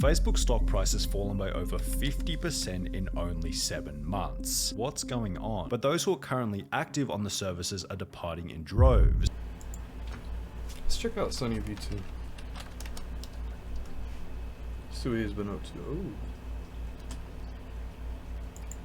Facebook stock price has fallen by over 50% in only 7 months. What's going on? But those who are currently active on the services are departing in droves. Let's check out Sunnyv2. See what he's been up to. Oh.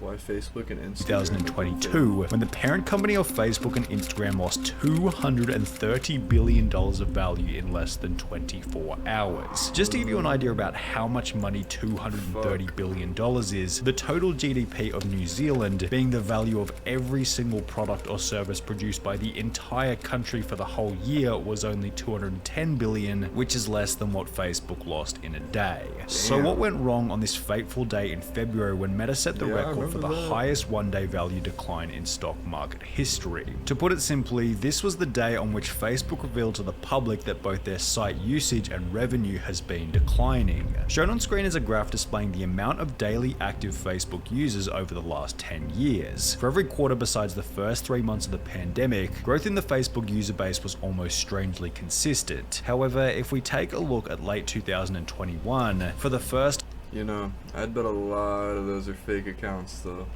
Why Facebook and Instagram? 2022, when the parent company of Facebook and Instagram lost $230 billion of value in less than 24 hours. Just to give you an idea about how much money $230 billion is, the total GDP of New Zealand, being the value of every single product or service produced by the entire country for the whole year, was only $210 billion, which is less than what Facebook lost in a day. Damn. So what went wrong on this fateful day in February when Meta set the record for the highest one-day value decline in stock market history? To put it simply, this was the day on which Facebook revealed to the public that both their site usage and revenue has been declining. Shown on screen is a graph displaying the amount of daily active Facebook users over the last 10 years. For every quarter besides the first 3 months of the pandemic, growth in the Facebook user base was almost strangely consistent. However, if we take a look at late 2021, for the first You know, I'd bet a lot of those are fake accounts, though.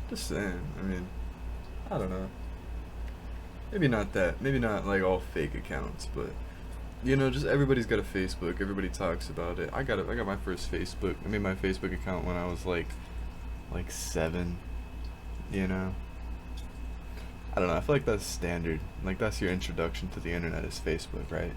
Just saying. I mean, I don't know. Maybe not that. Maybe not like all fake accounts, but you know, just everybody's got a Facebook. Everybody talks about it. I got my first Facebook. I made my Facebook account when I was like 7. You know. I don't know. I feel like that's standard. Like that's your introduction to the internet is Facebook, right?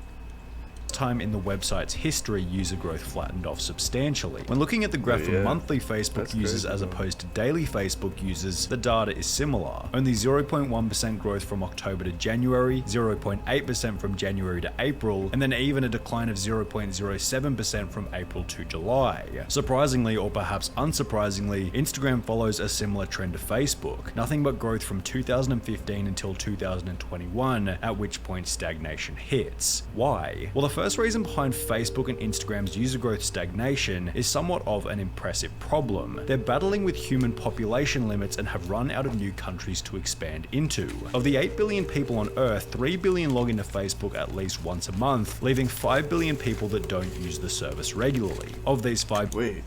Time in the website's history, user growth flattened off substantially. When looking at the graph for monthly Facebook users as opposed to daily Facebook users, the data is similar. Only 0.1% growth from October to January, 0.8% from January to April, and then even a decline of 0.07% from April to July. Surprisingly, or perhaps unsurprisingly, Instagram follows a similar trend to Facebook. Nothing but growth from 2015 until 2021, at which point stagnation hits. Why? Well, the first reason behind Facebook and Instagram's user growth stagnation is somewhat of an impressive problem. They're battling with human population limits and have run out of new countries to expand into. Of the 8 billion people on Earth, 3 billion log into Facebook at least once a month, leaving 5 billion people that don't use the service regularly. Of these 5... Wait.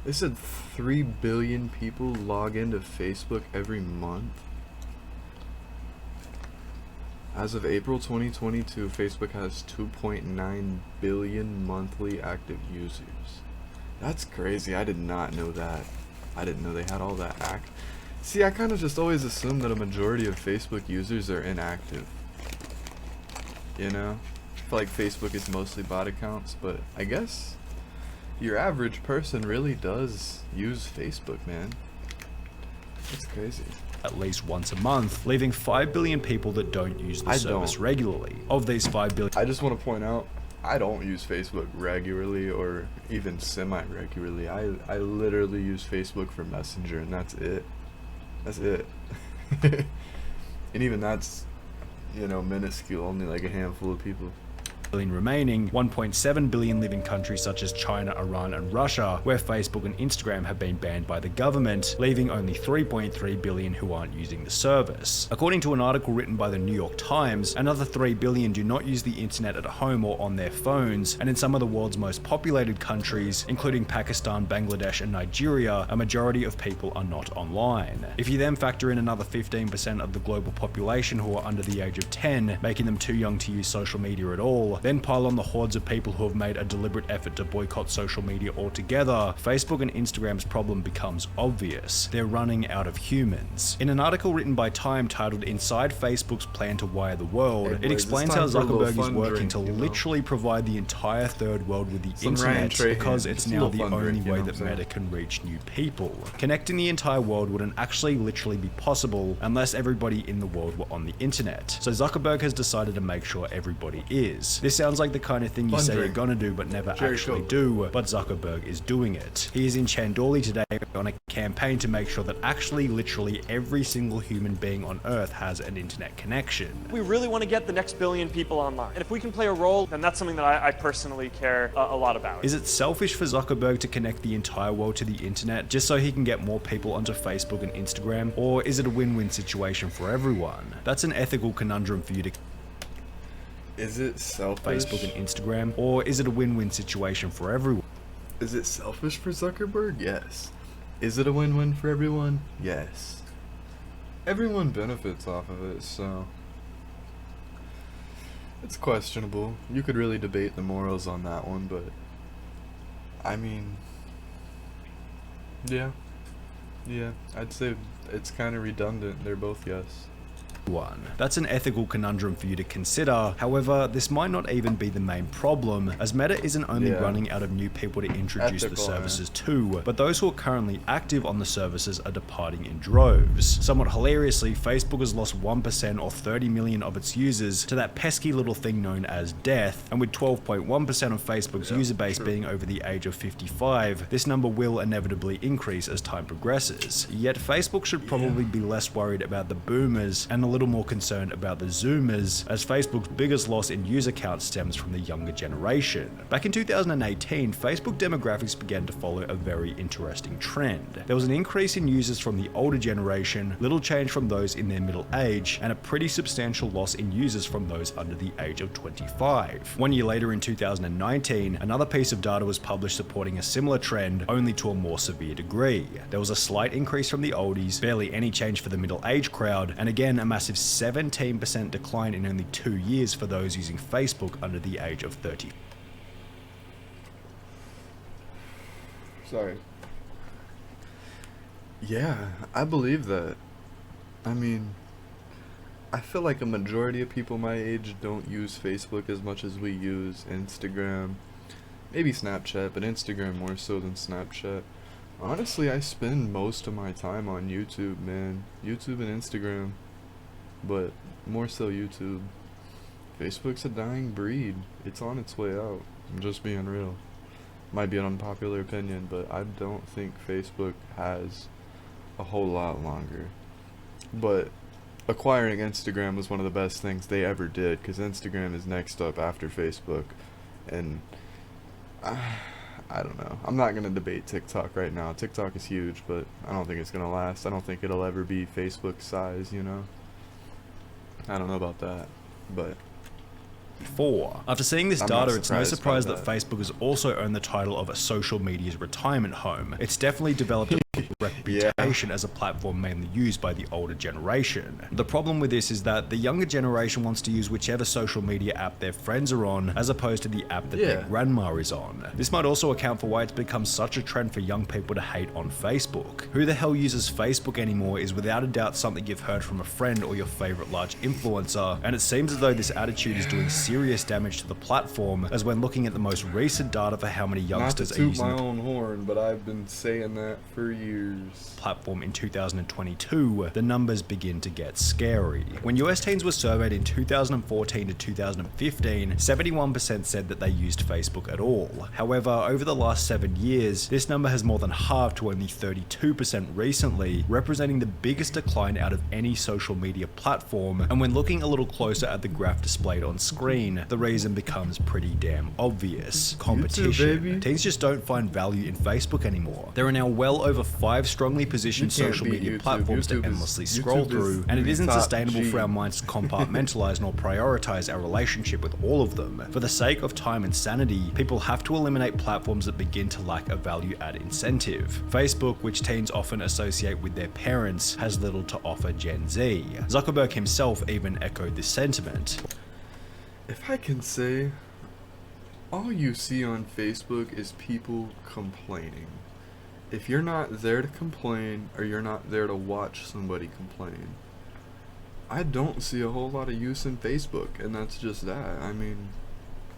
They said 3 billion people log into Facebook every month? As of April 2022, Facebook has 2.9 billion monthly active users. That's crazy. I did not know that. I didn't know they had all that See, I kind of just always assumed that a majority of Facebook users are inactive. You know? I feel like Facebook is mostly bot accounts, but I guess your average person really does use Facebook, man. That's crazy. At least once a month, leaving 5 billion people that don't use the service regularly. Of these 5 billion... I just want to point out, I don't use Facebook regularly or even semi-regularly. I literally use Facebook for Messenger and that's it. That's it. And even that's, you know, minuscule, only like a handful of people. Remaining, 1.7 billion live in countries such as China, Iran, and Russia, where Facebook and Instagram have been banned by the government, leaving only 3.3 billion who aren't using the service. According to an article written by the New York Times, another 3 billion do not use the internet at home or on their phones, and in some of the world's most populated countries, including Pakistan, Bangladesh, and Nigeria, a majority of people are not online. If you then factor in another 15% of the global population who are under the age of 10, making them too young to use social media at all, then pile on the hordes of people who have made a deliberate effort to boycott social media altogether, Facebook and Instagram's problem becomes obvious. They're running out of humans. In an article written by Time titled "Inside Facebook's Plan to Wire the World," it explains how Zuckerberg is working to literally provide the entire third world with the internet because it's now the only way that Meta can reach new people. Connecting the entire world wouldn't actually literally be possible unless everybody in the world were on the internet. So Zuckerberg has decided to make sure everybody is. This sounds like the kind of thing you say you're gonna do but never actually do, but Zuckerberg is doing it. He is in Chandorli today on a campaign to make sure that actually literally every single human being on Earth has an internet connection. We really want to get the next billion people online. And if we can play a role, then that's something that I personally care a lot about. Is it selfish for Zuckerberg to connect the entire world to the internet just so he can get more people onto Facebook and Instagram? Or is it a win-win situation for everyone? That's an ethical conundrum for you to... Is it selfish? Facebook and Instagram, or is it a win-win situation for everyone? Is it selfish for Zuckerberg? Yes. Is it a win-win for everyone? Yes. Everyone benefits off of it, so it's questionable. You could really debate the morals on that one, but I mean, yeah, I'd say it's kind of redundant. They're both yes. That's an ethical conundrum for you to consider. However, this might not even be the main problem, as Meta isn't only running out of new people to introduce the services to, but those who are currently active on the services are departing in droves. Somewhat hilariously, Facebook has lost 1% or 30 million of its users to that pesky little thing known as death, and with 12.1% of Facebook's user base being over the age of 55, this number will inevitably increase as time progresses. Yet Facebook should probably be less worried about the boomers and a little more concerned about the Zoomers, as Facebook's biggest loss in user count stems from the younger generation. Back in 2018, Facebook demographics began to follow a very interesting trend. There was an increase in users from the older generation, little change from those in their middle age, and a pretty substantial loss in users from those under the age of 25. 1 year later in 2019, another piece of data was published supporting a similar trend, only to a more severe degree. There was a slight increase from the oldies, barely any change for the middle age crowd, and again a massive 17% decline in only 2 years for those using Facebook under the age of 30. Sorry. Yeah, I believe that. I mean, I feel like a majority of people my age don't use Facebook as much as we use Instagram. Maybe Snapchat, but Instagram more so than Snapchat. Honestly, I spend most of my time on YouTube, man. YouTube and Instagram. But more so YouTube. Facebook's a dying breed. It's on its way out. I'm just being real. Might be an unpopular opinion, but I don't think Facebook has a whole lot longer. But acquiring Instagram was one of the best things they ever did, because Instagram is next up after Facebook. And I don't know. I'm not going to debate TikTok right now. TikTok is huge, but I don't think it's going to last. I don't think it'll ever be Facebook size, you know? I don't know about that, but 4. After seeing this data, it's no surprise that that Facebook has also earned the title of a social media's retirement home. It's definitely developed a reputation as a platform mainly used by the older generation. The problem with this is that the younger generation wants to use whichever social media app their friends are on, as opposed to the app that their grandma is on. This might also account for why it's become such a trend for young people to hate on Facebook. Who the hell uses Facebook anymore is without a doubt something you've heard from a friend or your favorite large influencer, and it seems as though this attitude is doing serious damage to the platform, as when looking at the most recent data for how many youngsters are using my own horn, but I've been saying that for years. Platform in 2022, the numbers begin to get scary. When US teens were surveyed in 2014 to 2015, 71% said that they used Facebook at all. However, over the last 7 years, this number has more than halved to only 32% recently, representing the biggest decline out of any social media platform. And when looking a little closer at the graph displayed on screen, the reason becomes pretty damn obvious. Competition. YouTube, baby. Teens just don't find value in Facebook anymore. There are now well over 5 strongly positioned social media platforms to endlessly scroll through, and it isn't sustainable for our minds to compartmentalize nor prioritize our relationship with all of them. For the sake of time and sanity, people have to eliminate platforms that begin to lack a value-add incentive. Facebook, which teens often associate with their parents, has little to offer Gen Z. Zuckerberg himself even echoed this sentiment. If I can say, all you see on Facebook is people complaining. If you're not there to complain, or you're not there to watch somebody complain, I don't see a whole lot of use in Facebook, and that's just that. I mean,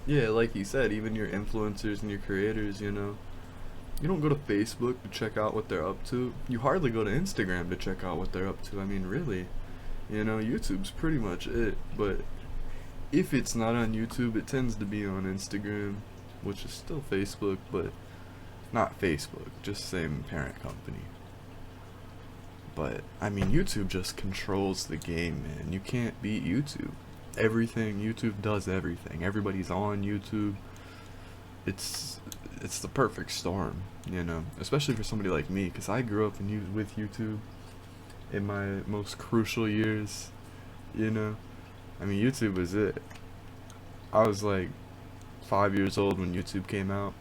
yeah, like you said, even your influencers and your creators, you know, you don't go to Facebook to check out what they're up to. You hardly go to Instagram to check out what they're up to. I mean, really, you know, YouTube's pretty much it, but if it's not on YouTube, it tends to be on Instagram, which is still Facebook, but not Facebook, just same parent company. But, I mean, YouTube just controls the game, man. You can't beat YouTube. Everything, YouTube does everything. Everybody's on YouTube. It's the perfect storm, you know, especially for somebody like me, because I grew up with YouTube in my most crucial years, you know. I mean, YouTube was it. I was like 5 years old when YouTube came out,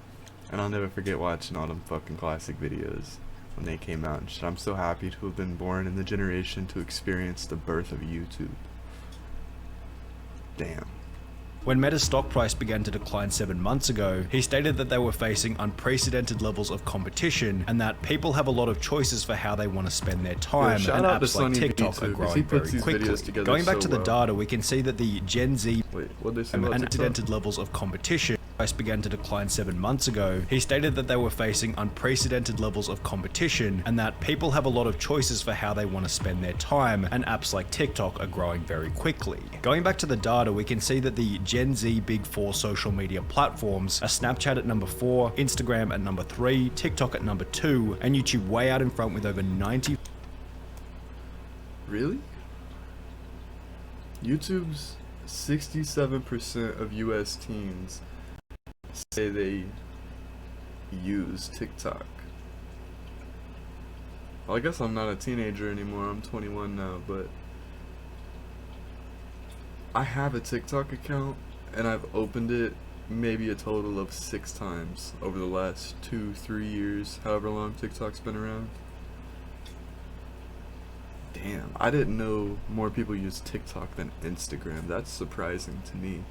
and I'll never forget watching all them fucking classic videos when they came out and shit. I'm so happy to have been born in the generation to experience the birth of YouTube. Damn. When Meta's stock price began to decline 7 months ago, he stated that they were facing unprecedented levels of competition and that people have a lot of choices for how they want to spend their time, and apps like TikTok are growing very quickly. Going back to the data, we can see that the Gen Z unprecedented levels of competition price began to decline 7 months ago. He stated that they were facing unprecedented levels of competition and that people have a lot of choices for how they want to spend their time, and apps like TikTok are growing very quickly. Going back to the data, we can see that the Gen Z big four social media platforms are Snapchat at number 4, Instagram at number 3, TikTok at number 2, and YouTube way out in front with over 90. Really? YouTube's 67% of US teens say they use TikTok. Well, I guess I'm not a teenager anymore. I'm 21 now, but I have a TikTok account and I've opened it maybe a total of 6 times over the last 2-3 years, however long TikTok's been around. Damn, I didn't know more people use TikTok than Instagram. That's surprising to me.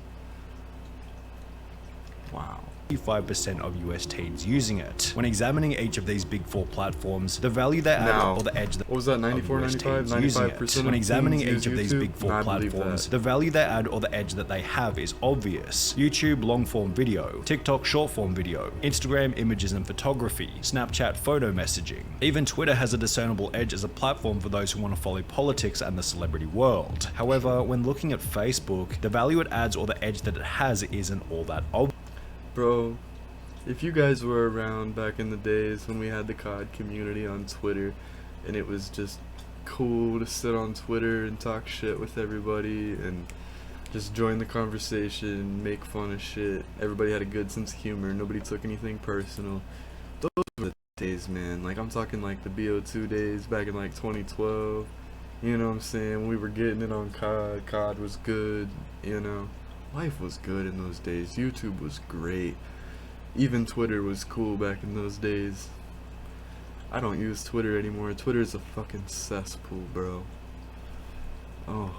Wow. 5% of US teens using it. When examining each of these big four platforms, the value they add or the edge that what was that, 94, 95, 95%? When examining each of these big four platforms, the value they add or the edge that they have is obvious. YouTube long form video, TikTok short form video, Instagram images and photography, Snapchat photo messaging. Even Twitter has a discernible edge as a platform for those who want to follow politics and the celebrity world. However, when looking at Facebook, the value it adds or the edge that it has isn't all that obvious. Bro, if you guys were around back in the days when we had the COD community on Twitter and it was just cool to sit on Twitter and talk shit with everybody and just join the conversation, make fun of shit, everybody had a good sense of humor, nobody took anything personal. Those were the days, man. Like, I'm talking like the BO2 days back in like 2012, you know what I'm saying? We were getting it on COD, COD was good, you know. Life was good in those days. YouTube was great. Even Twitter was cool back in those days. I don't use Twitter anymore. Twitter's a fucking cesspool, bro. Oh.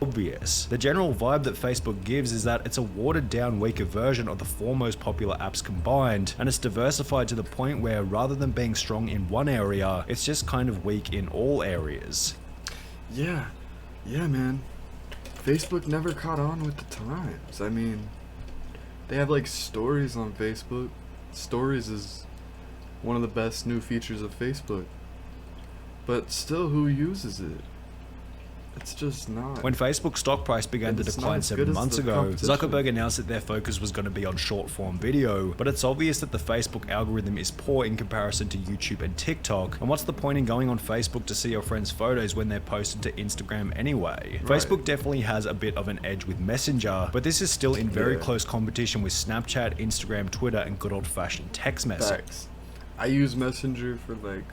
Obvious. The general vibe that Facebook gives is that it's a watered down, weaker version of the four most popular apps combined, and it's diversified to the point where rather than being strong in one area, it's just kind of weak in all areas. Yeah, man. Facebook never caught on with the times. I mean, they have like stories on Facebook. Stories is one of the best new features of Facebook. But still, who uses it? It's just not. When Facebook stock price began to decline 7 months ago, Zuckerberg announced that their focus was going to be on short form video, but it's obvious that the Facebook algorithm is poor in comparison to YouTube and TikTok, and what's the point in going on Facebook to see your friends' photos when they're posted to Instagram anyway? Right. Facebook definitely has a bit of an edge with Messenger, but this is still in very close competition with Snapchat, Instagram, Twitter, and good old-fashioned text messaging. Facts. I use Messenger for like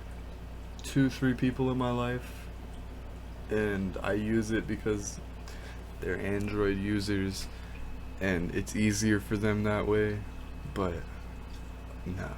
2-3 people in my life. And I use it because they're Android users and it's easier for them that way, but no.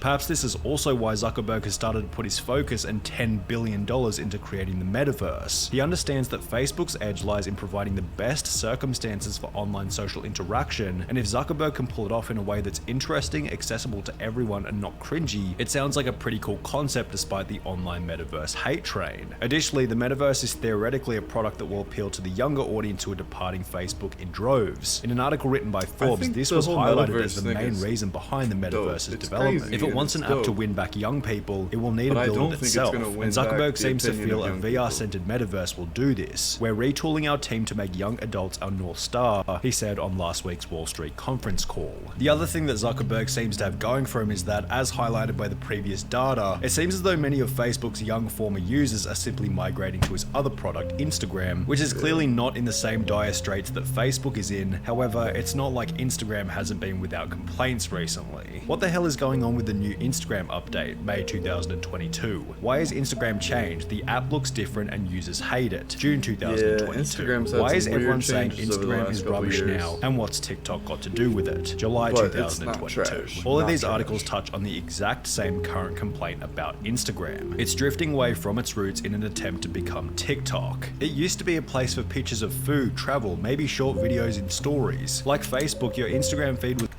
Perhaps this is also why Zuckerberg has started to put his focus and $10 billion into creating the metaverse. He understands that Facebook's edge lies in providing the best circumstances for online social interaction, and if Zuckerberg can pull it off in a way that's interesting, accessible to everyone, and not cringy, it sounds like a pretty cool concept despite the online metaverse hate train. Additionally, the metaverse is theoretically a product that will appeal to the younger audience who are departing Facebook in droves. In an article written by Forbes, this was highlighted as the main reason behind the metaverse's development. If it wants an app to win back young people, it will need to build it itself, and Zuckerberg seems to feel a VR-centered metaverse will do this. We're retooling our team to make young adults our North Star, he said on last week's Wall Street conference call. The other thing that Zuckerberg seems to have going for him is that, as highlighted by the previous data, it seems as though many of Facebook's young former users are simply migrating to his other product, Instagram, which is clearly not in the same dire straits that Facebook is in. However, it's not like Instagram hasn't been without complaints recently. What the hell is going going on with the new Instagram update, May 2022? Why has Instagram changed? The app looks different and users hate it. June 2022. Instagram's had Why is some weird everyone saying changes over the Instagram last is couple rubbish years. now? And what's TikTok got to do with it? July But it's not 2022. trash. All of Not these trash. articles touch on the exact same current complaint about Instagram. It's drifting away from its roots in an attempt to become TikTok. It used to be a place for pictures of food, travel, maybe short videos in stories. Like Facebook, your Instagram feed was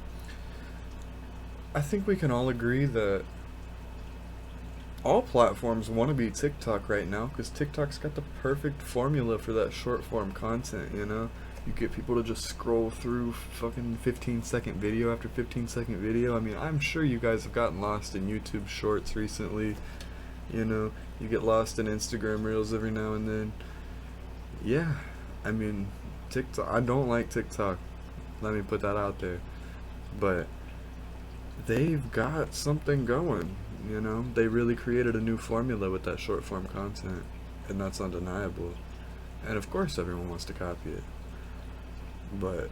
I think we can all agree that all platforms want to be TikTok right now, because TikTok's got the perfect formula for that short form content, you know? You get people to just scroll through fucking 15-second video after 15-second video. I mean, I'm sure you guys have gotten lost in YouTube Shorts recently. You know, you get lost in Instagram Reels every now and then. Yeah, I mean, TikTok, I don't like TikTok. Let me put that out there. But they've got something going, you know? They really created a new formula with that short form content, and that's undeniable. And of course everyone wants to copy it. But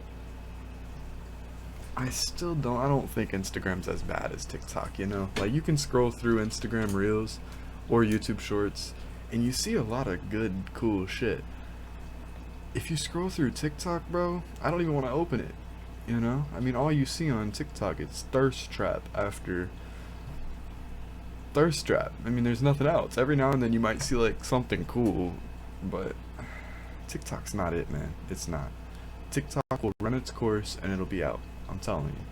I don't think Instagram's as bad as TikTok, you know? Like, you can scroll through Instagram Reels or YouTube Shorts and you see a lot of good, cool shit. If you scroll through TikTok, bro, I don't even want to open it, you know? I mean, all you see on TikTok is thirst trap after thirst trap. I mean, there's nothing else. Every now and then you might see like something cool, but TikTok's not it, man. It's not. TikTok will run its course and it'll be out. I'm telling you.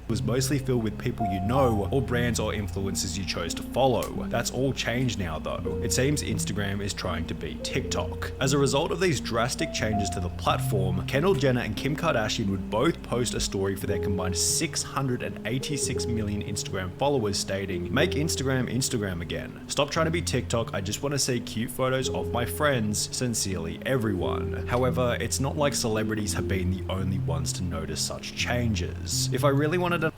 was mostly filled with people you know, or brands or influencers you chose to follow. That's all changed now though. It seems Instagram is trying to be TikTok. As a result of these drastic changes to the platform, Kendall Jenner and Kim Kardashian would both post a story for their combined 686 million Instagram followers stating, "Make Instagram Instagram again. Stop trying to be TikTok, I just want to see cute photos of my friends. Sincerely, everyone." However, it's not like celebrities have been the only ones to notice such changes. If I really wanted to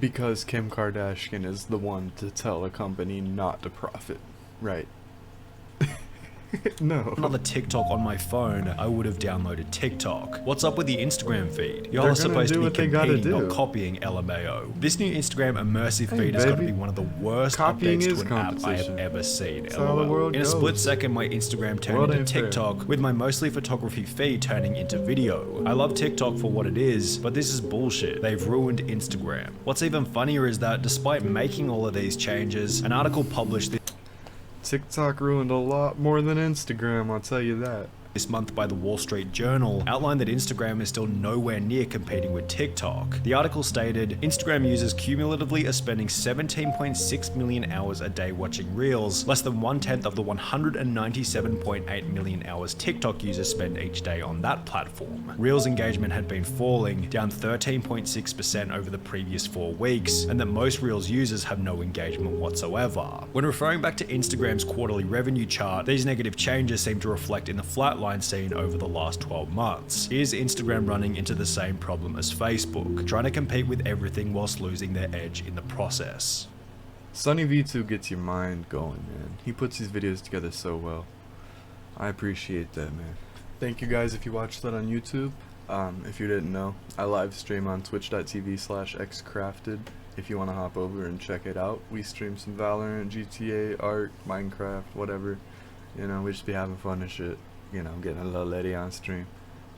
Because Kim Kardashian is the one to tell a company not to profit, right? No. another TikTok on my phone, I would have downloaded TikTok. What's up with the Instagram feed? Y'all They're are supposed to gonna be do what they gotta competing, not do. copying LMAO. This new Instagram immersive Hey, feed is going to baby. be one of the worst Copying updates is to an app I have competition. ever seen. That's how the LOL. world In a split goes. second, my Instagram turned World into ain't fair. TikTok, with my mostly photography feed turning into video. I love TikTok for what it is, but this is bullshit. They've ruined Instagram. What's even funnier is that despite making all of these changes, an article published TikTok ruined a lot more than Instagram, I'll tell you that. this month by the Wall Street Journal outlined that Instagram is still nowhere near competing with TikTok. The article stated, Instagram users cumulatively are spending 17.6 million hours a day watching Reels, less than 1/10 of the 197.8 million hours TikTok users spend each day on that platform. Reels engagement had been falling, down 13.6% over the previous 4 weeks, and that most Reels users have no engagement whatsoever. When referring back to Instagram's quarterly revenue chart, these negative changes seem to reflect in the flatline seen over the last 12 months. Is Instagram running into the same problem as Facebook, trying to compete with everything whilst losing their edge in the process? Sunnyv2 gets your mind going, man. He puts these videos together so well. I appreciate that, man. Thank you guys if you watched that on YouTube. If you didn't know, I live stream on twitch.tv/xcrafted. If you want to hop over and check it out, we stream some Valorant, GTA, Art, Minecraft, whatever. You know, we just be having fun and shit. You know, getting a little lady on stream.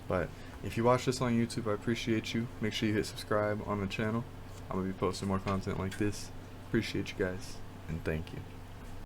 But if you watch this on YouTube, I appreciate you. Make sure you hit subscribe on the channel. I'm gonna be posting more content like this. Appreciate you guys, and thank you.